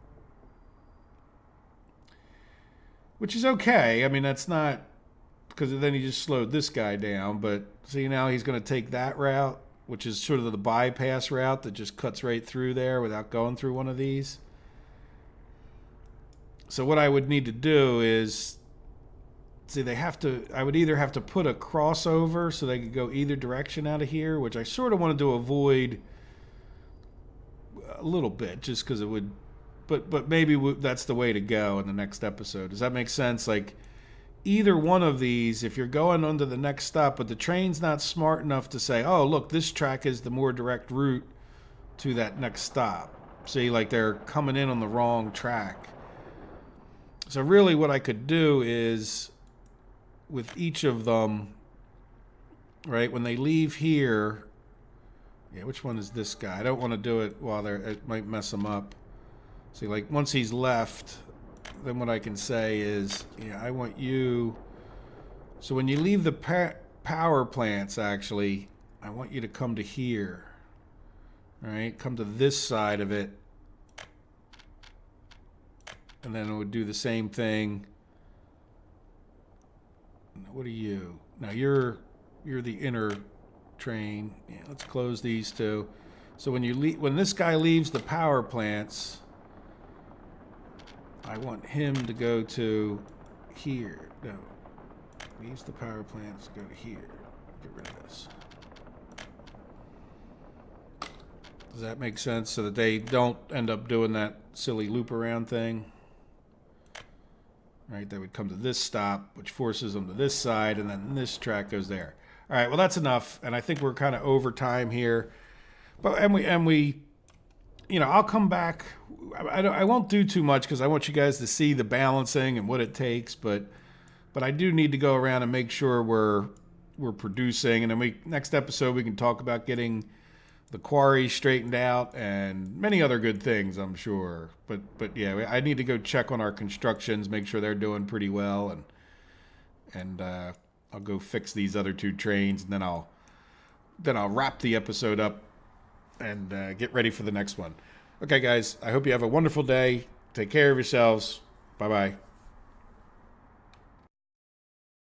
Which is okay. I mean, that's not, because then he just slowed this guy down. But see, now he's going to take that route, which is sort of the bypass route that just cuts right through there without going through one of these. So what I would need to do is, see, I would either have to put a crossover so they could go either direction out of here, which I sort of wanted to avoid a little bit, just because it would, but maybe that's the way to go in the next episode. Does that make sense? Like, either one of these, if you're going on to the next stop, but the train's not smart enough to say, oh, look, this track is the more direct route to that next stop. See, like, they're coming in on the wrong track. So really what I could do is, with each of them, right, when they leave here, which one is this guy? I don't want to do it while it might mess them up. See, like, once he's left, then what I can say is, I want you, so when you leave the power plants, actually, I want you to come to here, all right, come to this side of it, and then it would do the same thing. What are you? Now you're the inner train. Let's close these two. So when this guy leaves the power plants, I want him to go to here. No, leaves the power plants, go to here. Get rid of this. Does that make sense? So that they don't end up doing that silly loop around thing. Right, they would come to this stop, which forces them to this side, and then this track goes there. All right, well, that's enough, and I think we're kind of over time here. But and we, I'll come back. I won't do too much because I want you guys to see the balancing and what it takes. But I do need to go around and make sure we're producing, and then next episode we can talk about getting the quarry straightened out and many other good things, I'm sure. But yeah, I need to go check on our constructions, make sure they're doing pretty well, and I'll go fix these other 2 trains, and then I'll wrap the episode up and get ready for the next one. Okay, guys, I hope you have a wonderful day. Take care of yourselves. Bye-bye.